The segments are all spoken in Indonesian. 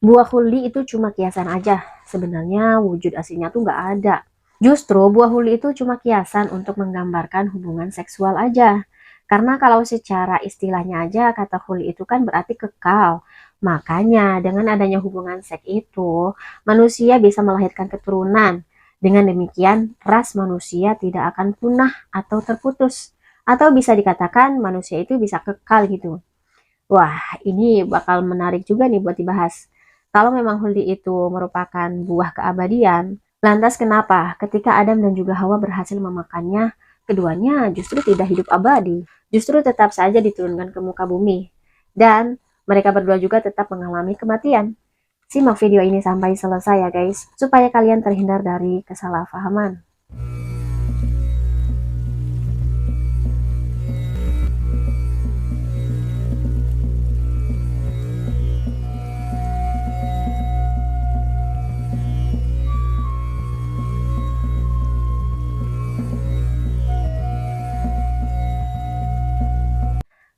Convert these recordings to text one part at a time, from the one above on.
Buah huli itu cuma kiasan aja. Sebenarnya wujud aslinya tuh nggak ada. Justru buah huli itu cuma kiasan untuk menggambarkan hubungan seksual aja. Karena kalau secara istilahnya aja kata huli itu kan berarti kekal. Makanya dengan adanya hubungan seks itu, manusia bisa melahirkan keturunan. Dengan demikian, ras manusia tidak akan punah atau terputus. Atau bisa dikatakan manusia itu bisa kekal gitu. Wah, ini bakal menarik juga nih buat dibahas. Kalau memang huldi itu merupakan buah keabadian, lantas kenapa ketika Adam dan juga Hawa berhasil memakannya, keduanya justru tidak hidup abadi, justru tetap saja diturunkan ke muka bumi. Dan mereka berdua juga tetap mengalami kematian. Simak video ini sampai selesai ya guys, supaya kalian terhindar dari kesalahpahaman.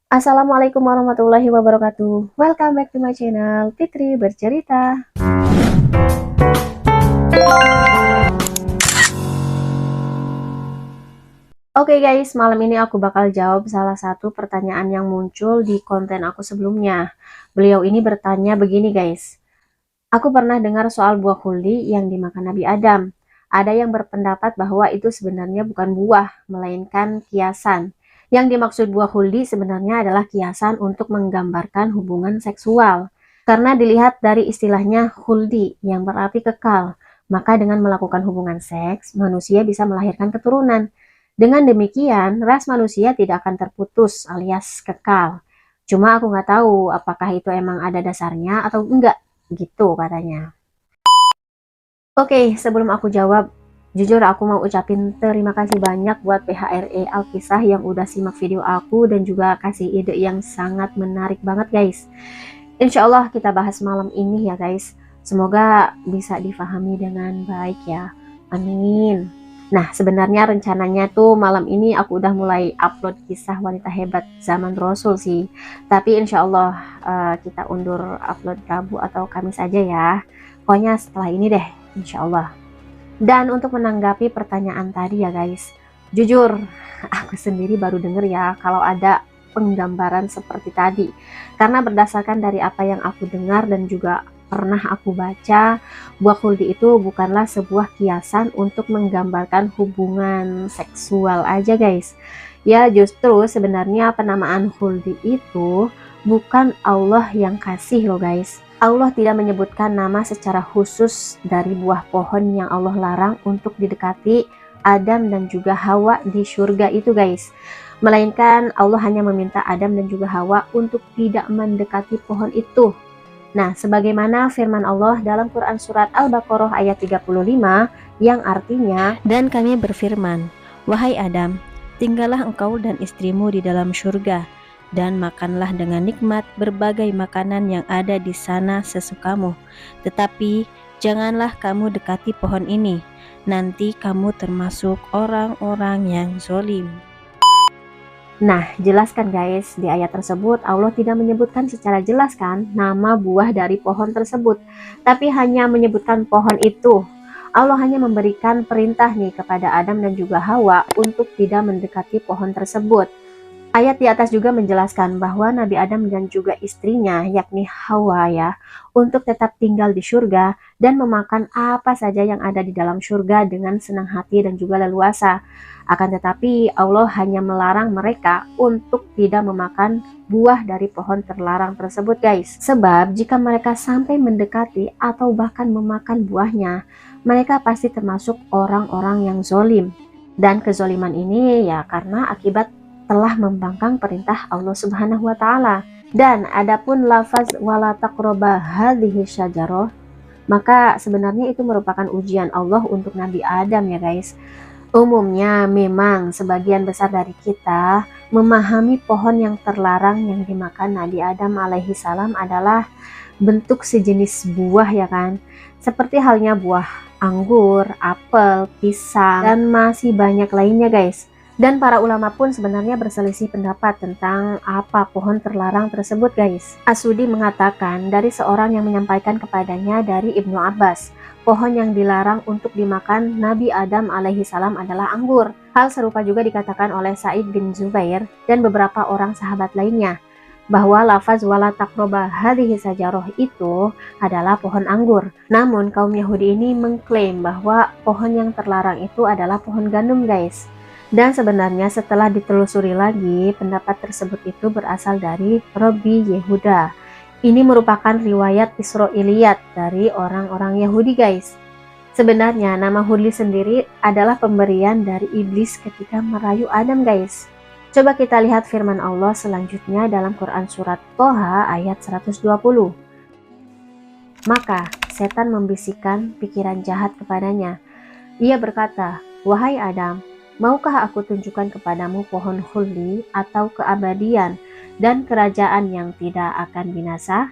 Assalamualaikum warahmatullahi wabarakatuh. Welcome back to my channel, Fitri Bercerita. Oke guys, malam ini aku bakal jawab salah satu pertanyaan yang muncul di konten aku sebelumnya. Beliau ini bertanya begini guys. Aku pernah dengar soal buah huli yang dimakan Nabi Adam. Ada yang berpendapat bahwa itu sebenarnya bukan buah, melainkan kiasan. Yang dimaksud buah huli sebenarnya adalah kiasan untuk menggambarkan hubungan seksual. Karena dilihat dari istilahnya huldi yang berarti kekal. Maka dengan melakukan hubungan seks, manusia bisa melahirkan keturunan. Dengan demikian, ras manusia tidak akan terputus alias kekal. Cuma aku nggak tahu apakah itu emang ada dasarnya atau enggak, gitu katanya. Oke, sebelum aku jawab, jujur aku mau ucapin terima kasih banyak buat PHRE Alkisah yang udah simak video aku dan juga kasih ide yang sangat menarik banget guys. Insya Allah kita bahas malam ini ya guys. Semoga bisa difahami dengan baik ya. Amin. Nah, sebenarnya rencananya tuh malam ini aku udah mulai upload kisah wanita hebat zaman Rasul sih. Tapi insya Allah kita undur upload Rabu atau Kamis aja ya. Pokoknya setelah ini deh, insya Allah. Dan untuk menanggapi pertanyaan tadi ya guys, jujur aku sendiri baru denger ya kalau ada penggambaran seperti tadi. Karena berdasarkan dari apa yang aku dengar dan juga pernah aku baca, buah huldi itu bukanlah sebuah kiasan untuk menggambarkan hubungan seksual aja guys. Ya justru sebenarnya penamaan huldi itu bukan Allah yang kasih loh guys. Allah tidak menyebutkan nama secara khusus dari buah pohon yang Allah larang untuk didekati Adam dan juga Hawa di surga itu guys. Melainkan Allah hanya meminta Adam dan juga Hawa untuk tidak mendekati pohon itu. Nah, sebagaimana firman Allah dalam Quran Surat Al-Baqarah ayat 35 yang artinya, "Dan kami berfirman, wahai Adam, tinggallah engkau dan istrimu di dalam surga, dan makanlah dengan nikmat berbagai makanan yang ada di sana sesukamu. Tetapi janganlah kamu dekati pohon ini, nanti kamu termasuk orang-orang yang zolim." Nah, jelaskan guys, di ayat tersebut Allah tidak menyebutkan secara jelas kan nama buah dari pohon tersebut, tapi hanya menyebutkan pohon itu. Allah hanya memberikan perintah nih kepada Adam dan juga Hawa untuk tidak mendekati pohon tersebut. Ayat di atas juga menjelaskan bahwa Nabi Adam dan juga istrinya, yakni Hawa ya, untuk tetap tinggal di surga dan memakan apa saja yang ada di dalam surga dengan senang hati dan juga leluasa. Akan tetapi Allah hanya melarang mereka untuk tidak memakan buah dari pohon terlarang tersebut guys. Sebab jika mereka sampai mendekati atau bahkan memakan buahnya, mereka pasti termasuk orang-orang yang zolim. Dan kezoliman ini ya karena akibat telah membangkang perintah Allah Subhanahu wa taala. Dan adapun lafaz wala taqraba hadhihi syajarah, maka sebenarnya itu merupakan ujian Allah untuk Nabi Adam ya guys. Umumnya memang sebagian besar dari kita memahami pohon yang terlarang yang dimakan Nabi Adam alaihi salam adalah bentuk sejenis buah ya kan. Seperti halnya buah anggur, apel, pisang, dan masih banyak lainnya guys. Dan para ulama pun sebenarnya berselisih pendapat tentang apa pohon terlarang tersebut guys. As-Sudi mengatakan dari seorang yang menyampaikan kepadanya dari Ibnu Abbas, pohon yang dilarang untuk dimakan Nabi Adam alaihi salam adalah anggur. Hal serupa juga dikatakan oleh Sa'id bin Zubair dan beberapa orang sahabat lainnya, bahwa lafaz wala taqroba hadhihi sajaroh itu adalah pohon anggur. Namun kaum Yahudi ini mengklaim bahwa pohon yang terlarang itu adalah pohon gandum guys. Dan sebenarnya setelah ditelusuri lagi, pendapat tersebut itu berasal dari Rabbi Yehuda. Ini merupakan riwayat Israiliyat dari orang-orang Yahudi guys. Sebenarnya nama Hudli sendiri adalah pemberian dari iblis ketika merayu Adam guys. Coba kita lihat firman Allah selanjutnya dalam Quran surat Toha ayat 120. Maka setan membisikkan pikiran jahat kepadanya. Ia berkata, "Wahai Adam, maukah aku tunjukkan kepadamu pohon khuldi atau keabadian dan kerajaan yang tidak akan binasa?"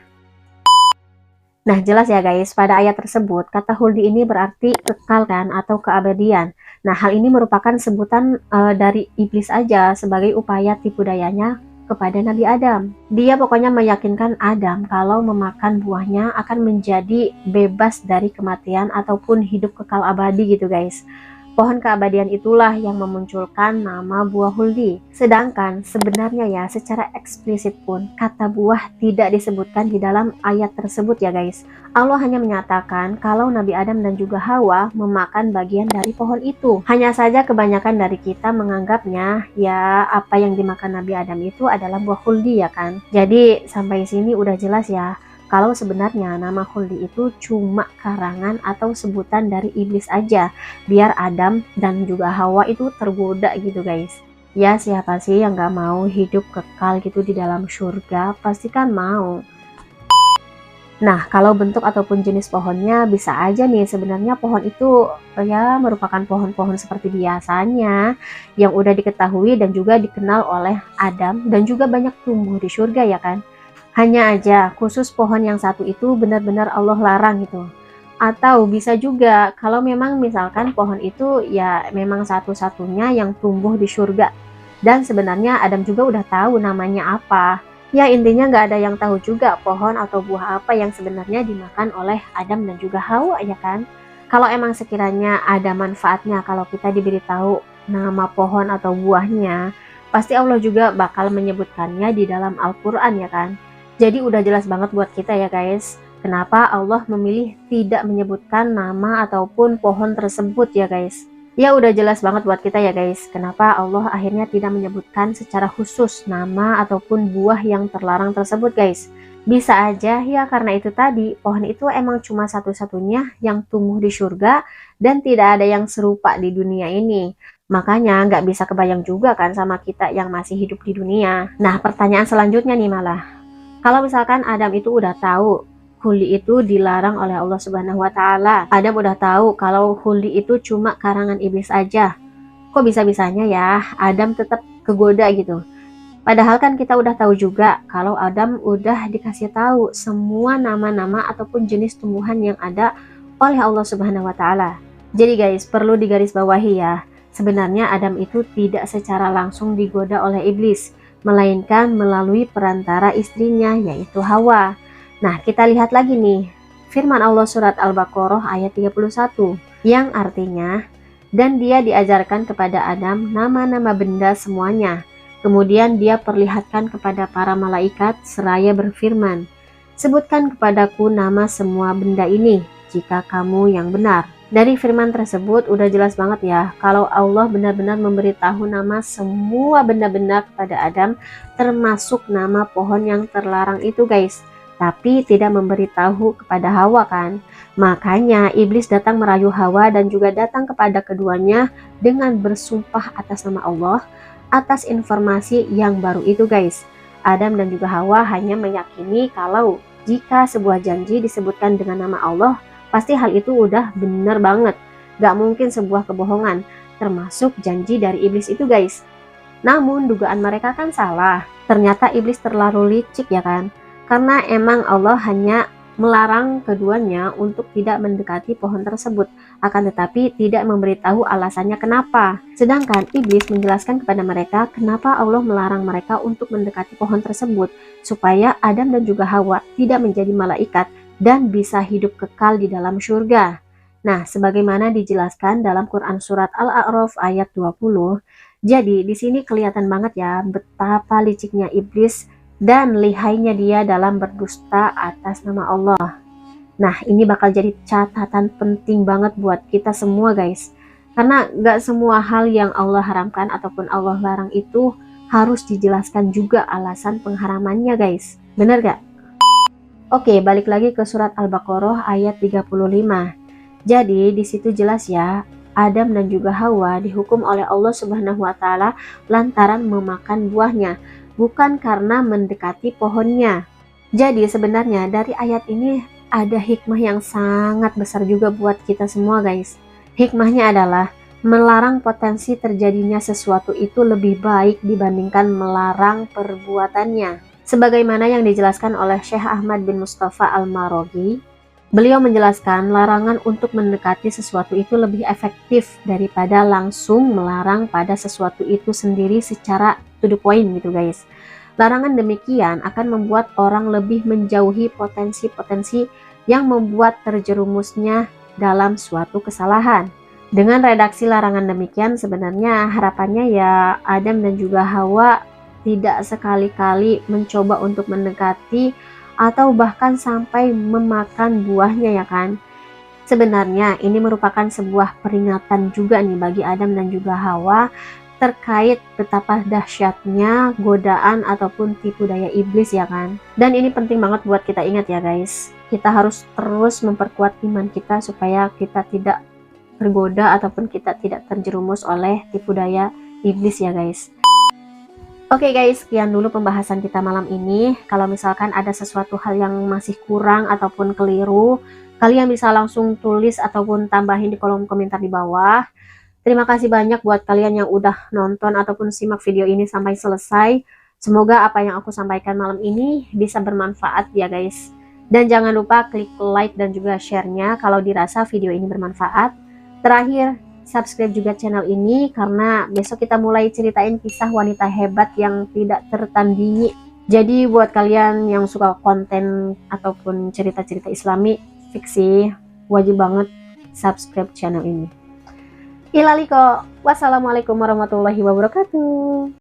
Nah jelas ya guys, pada ayat tersebut kata khuldi ini berarti kekal kan atau keabadian. Nah hal ini merupakan sebutan dari iblis aja sebagai upaya tipu dayanya kepada Nabi Adam. Dia pokoknya meyakinkan Adam kalau memakan buahnya akan menjadi bebas dari kematian ataupun hidup kekal abadi gitu guys. Pohon keabadian itulah yang memunculkan nama buah huldi. Sedangkan sebenarnya ya secara eksplisit pun kata buah tidak disebutkan di dalam ayat tersebut ya guys. Allah hanya menyatakan kalau Nabi Adam dan juga Hawa memakan bagian dari pohon itu. Hanya saja kebanyakan dari kita menganggapnya ya apa yang dimakan Nabi Adam itu adalah buah huldi ya kan. Jadi sampai sini udah jelas ya. Kalau sebenarnya nama khuldi itu cuma karangan atau sebutan dari iblis aja, biar Adam dan juga Hawa itu tergoda gitu guys. Ya siapa sih yang gak mau hidup kekal gitu di dalam surga, pasti kan mau. Nah kalau bentuk ataupun jenis pohonnya bisa aja nih sebenarnya pohon itu ya merupakan pohon-pohon seperti biasanya yang udah diketahui dan juga dikenal oleh Adam dan juga banyak tumbuh di surga ya kan. Hanya aja khusus pohon yang satu itu benar-benar Allah larang gitu. Atau bisa juga kalau memang misalkan pohon itu ya memang satu-satunya yang tumbuh di surga. Dan sebenarnya Adam juga udah tahu namanya apa. Ya intinya nggak ada yang tahu juga pohon atau buah apa yang sebenarnya dimakan oleh Adam dan juga Hawa ya kan. Kalau emang sekiranya ada manfaatnya kalau kita diberitahu nama pohon atau buahnya, pasti Allah juga bakal menyebutkannya di dalam Al-Quran ya kan. Jadi udah jelas banget buat kita ya guys, kenapa Allah memilih tidak menyebutkan nama ataupun pohon tersebut ya guys. Ya udah jelas banget buat kita ya guys, kenapa Allah akhirnya tidak menyebutkan secara khusus nama ataupun buah yang terlarang tersebut guys. Bisa aja ya karena itu tadi, pohon itu emang cuma satu-satunya yang tumbuh di surga dan tidak ada yang serupa di dunia ini. Makanya nggak bisa kebayang juga kan sama kita yang masih hidup di dunia. Nah pertanyaan selanjutnya nih malah, kalau misalkan Adam itu udah tahu khuldi itu dilarang oleh Allah Subhanahu wa taala. Adam udah tahu kalau khuldi itu cuma karangan iblis aja. Kok bisa-bisanya ya Adam tetap kegoda gitu. Padahal kan kita udah tahu juga kalau Adam udah dikasih tahu semua nama-nama ataupun jenis tumbuhan yang ada oleh Allah Subhanahu wa taala. Jadi guys, perlu digarisbawahi ya. Sebenarnya Adam itu tidak secara langsung digoda oleh iblis, melainkan melalui perantara istrinya yaitu Hawa. Nah kita lihat lagi nih firman Allah surat Al-Baqarah ayat 31 yang artinya, dan dia diajarkan kepada Adam nama-nama benda semuanya. Kemudian dia perlihatkan kepada para malaikat seraya berfirman, sebutkan kepadaku nama semua benda ini jika kamu yang benar. Dari firman tersebut udah jelas banget ya kalau Allah benar-benar memberitahu nama semua benda-benda kepada Adam, termasuk nama pohon yang terlarang itu guys, tapi tidak memberitahu kepada Hawa kan. Makanya iblis datang merayu Hawa dan juga datang kepada keduanya dengan bersumpah atas nama Allah atas informasi yang baru itu guys. Adam dan juga Hawa hanya meyakini kalau jika sebuah janji disebutkan dengan nama Allah, pasti hal itu udah bener banget, gak mungkin sebuah kebohongan, termasuk janji dari iblis itu guys. Namun dugaan mereka kan salah, ternyata iblis terlalu licik ya kan, karena emang Allah hanya melarang keduanya untuk tidak mendekati pohon tersebut, akan tetapi tidak memberitahu alasannya kenapa. Sedangkan iblis menjelaskan kepada mereka kenapa Allah melarang mereka untuk mendekati pohon tersebut, supaya Adam dan juga Hawa tidak menjadi malaikat dan bisa hidup kekal di dalam surga. Nah, sebagaimana dijelaskan dalam Quran surat Al-A'raf ayat 20, jadi di sini kelihatan banget ya betapa liciknya iblis dan lihainya dia dalam berdusta atas nama Allah. Nah, ini bakal jadi catatan penting banget buat kita semua guys. Karena gak semua hal yang Allah haramkan ataupun Allah larang itu harus dijelaskan juga alasan pengharamannya guys. Bener gak? Oke, balik lagi ke surat Al-Baqarah ayat 35. Jadi di situ jelas ya, Adam dan juga Hawa dihukum oleh Allah Subhanahu wa taala lantaran memakan buahnya, bukan karena mendekati pohonnya. Jadi sebenarnya dari ayat ini ada hikmah yang sangat besar juga buat kita semua guys. Hikmahnya adalah melarang potensi terjadinya sesuatu itu lebih baik dibandingkan melarang perbuatannya. Sebagaimana yang dijelaskan oleh Syekh Ahmad bin Mustafa Al-Marogi, beliau menjelaskan larangan untuk mendekati sesuatu itu lebih efektif daripada langsung melarang pada sesuatu itu sendiri secara to the point gitu guys. Larangan demikian akan membuat orang lebih menjauhi potensi-potensi yang membuat terjerumusnya dalam suatu kesalahan. Dengan redaksi larangan demikian sebenarnya harapannya ya Adam dan juga Hawa tidak sekali-kali mencoba untuk mendekati atau bahkan sampai memakan buahnya ya kan. Sebenarnya ini merupakan sebuah peringatan juga nih bagi Adam dan juga Hawa terkait betapa dahsyatnya godaan ataupun tipu daya iblis ya kan. Dan ini penting banget buat kita ingat ya guys. Kita harus terus memperkuat iman kita supaya kita tidak tergoda ataupun kita tidak terjerumus oleh tipu daya iblis ya guys. Oke guys, sekian dulu pembahasan kita malam ini. Kalau misalkan ada sesuatu hal yang masih kurang ataupun keliru, kalian bisa langsung tulis ataupun tambahin di kolom komentar di bawah. Terima kasih banyak buat kalian yang udah nonton ataupun simak video ini sampai selesai. Semoga apa yang aku sampaikan malam ini bisa bermanfaat ya guys. Dan jangan lupa klik like dan juga share-nya kalau dirasa video ini bermanfaat. Terakhir, subscribe juga channel ini karena besok kita mulai ceritain kisah wanita hebat yang tidak tertandingi. Jadi buat kalian yang suka konten ataupun cerita-cerita Islami fiksi, wajib banget subscribe channel ini. Ilaliko, wassalamualaikum warahmatullahi wabarakatuh.